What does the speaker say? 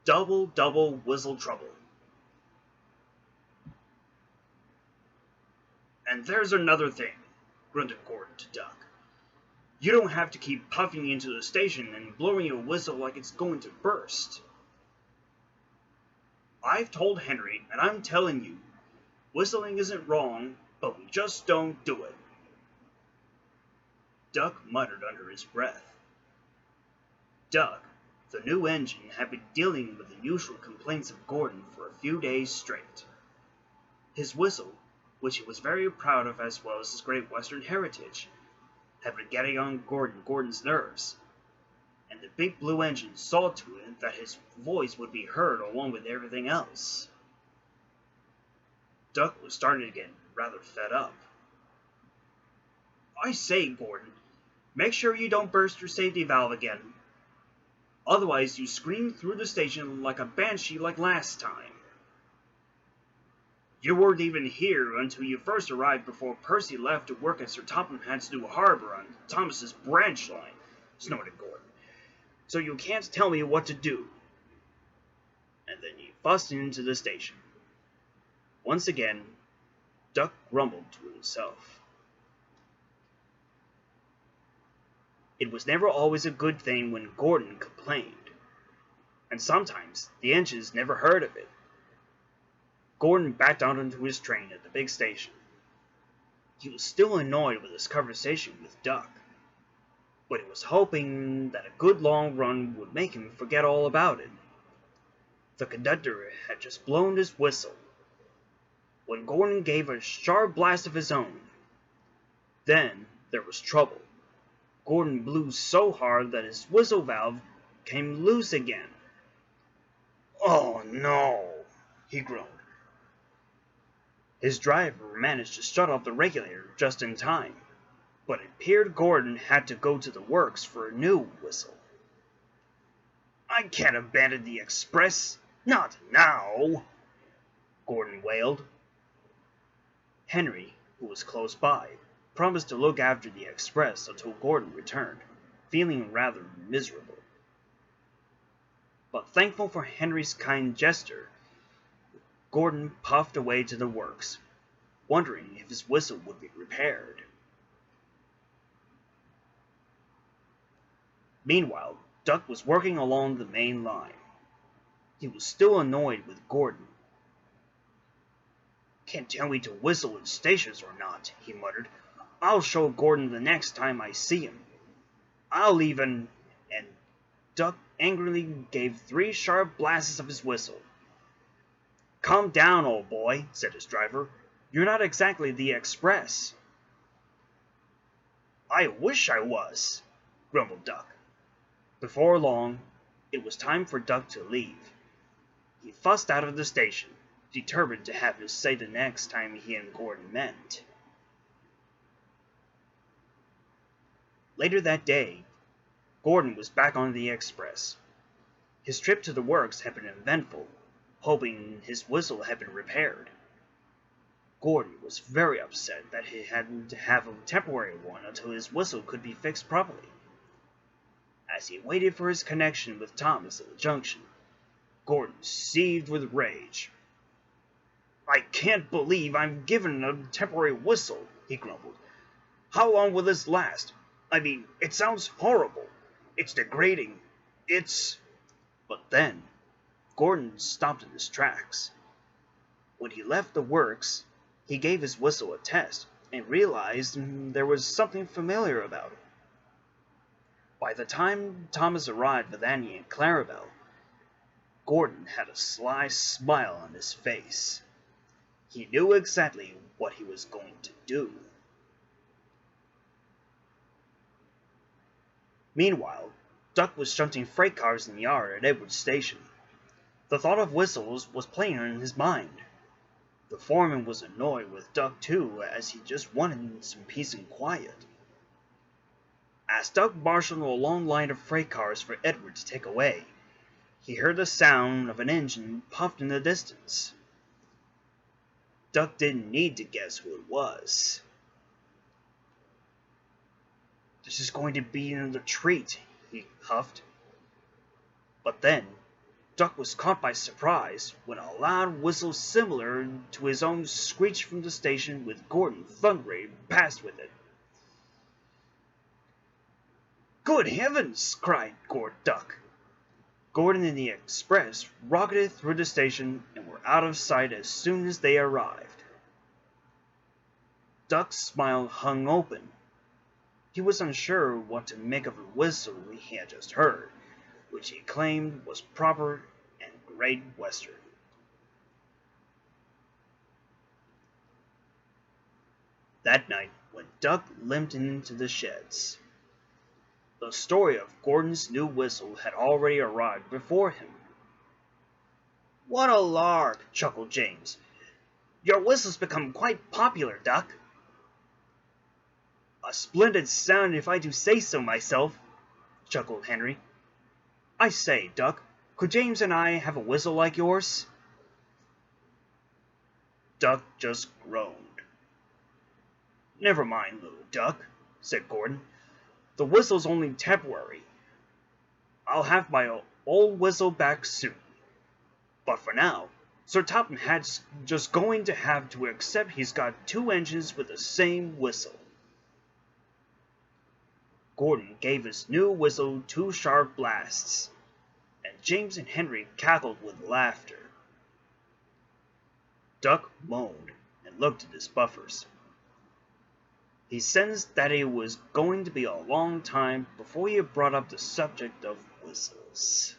Double, double, whistle trouble. And there's another thing, grunted Gordon to Duck. You don't have to keep puffing into the station and blowing your whistle like it's going to burst. I've told Henry, and I'm telling you, whistling isn't wrong, but we just don't do it. Duck muttered under his breath. Duck, the new engine, had been dealing with the usual complaints of Gordon for a few days straight. His whistle, which he was very proud of as well as his great Western heritage, had been getting on Gordon's nerves, and the big blue engine saw to it that his voice would be heard along with everything else. Duck was starting to get rather fed up. I say, Gordon, make sure you don't burst your safety valve again. Otherwise you scream through the station like a banshee like last time. You weren't even here until you first arrived before Percy left to work at Sir Topham Hatt's new harbor on Thomas's branch line, snorted Gordon. So you can't tell me what to do. And then he fussed into the station. Once again, Duck grumbled to himself. It was never always a good thing when Gordon complained, and sometimes the engines never heard of it. Gordon backed out into his train at the big station. He was still annoyed with his conversation with Duck, but he was hoping that a good long run would make him forget all about it. The conductor had just blown his whistle, when Gordon gave a sharp blast of his own. Then there was trouble. Gordon blew so hard that his whistle valve came loose again. "Oh no," he groaned. His driver managed to shut off the regulator just in time, but it appeared Gordon had to go to the works for a new whistle. "I can't abandon the express, not now," Gordon wailed. Henry, who was close by, promised to look after the express until Gordon returned, feeling rather miserable. But thankful for Henry's kind gesture, Gordon puffed away to the works, wondering if his whistle would be repaired. Meanwhile, Duck was working along the main line. He was still annoyed with Gordon. "Can't tell me to whistle in stations or not," he muttered. "I'll show Gordon the next time I see him. I'll even—" And Duck angrily gave 3 sharp blasts of his whistle. "Calm down, old boy," said his driver. "You're not exactly the express." "I wish I was," grumbled Duck. Before long, it was time for Duck to leave. He fussed out of the station, determined to have his say the next time he and Gordon met. Later that day, Gordon was back on the express. His trip to the works had been eventful, hoping his whistle had been repaired. Gordon was very upset that he had to have a temporary one until his whistle could be fixed properly. As he waited for his connection with Thomas at the junction, Gordon seethed with rage. "I can't believe I'm given a temporary whistle," he grumbled. "How long will this last? I mean, it sounds horrible. It's degrading. It's—" But then, Gordon stopped in his tracks. When he left the works, he gave his whistle a test and realized there was something familiar about it. By the time Thomas arrived with Annie and Clarabelle, Gordon had a sly smile on his face. He knew exactly what he was going to do. Meanwhile, Duck was shunting freight cars in the yard at Edward Station. The thought of whistles was playing in his mind. The foreman was annoyed with Duck too, as he just wanted some peace and quiet. As Duck marshaled a long line of freight cars for Edward to take away, he heard the sound of an engine puffed in the distance. Duck didn't need to guess who it was. "This is going to be another treat," he huffed. But then, Duck was caught by surprise when a loud whistle similar to his own screeched from the station with Gordon thundering past with it. "Good heavens!" cried Duck. Gordon and the express rocketed through the station and were out of sight as soon as they arrived. Duck's smile hung open. He was unsure what to make of the whistle he had just heard, which he claimed was proper and Great Western. That night, when Duck limped into the sheds, the story of Gordon's new whistle had already arrived before him. "What a lark!" chuckled James. "Your whistle's become quite popular, Duck." "A splendid sound if I do say so myself," chuckled Henry. "I say, Duck, could James and I have a whistle like yours?" Duck just groaned. "Never mind, little Duck," said Gordon. "The whistle's only temporary. I'll have my old whistle back soon. But for now, Sir Topham Hatt's just going to have to accept he's got two engines with the same whistle." Gordon gave his new whistle two sharp blasts, and James and Henry cackled with laughter. Duck moaned and looked at his buffers. He sensed that it was going to be a long time before he brought up the subject of whistles.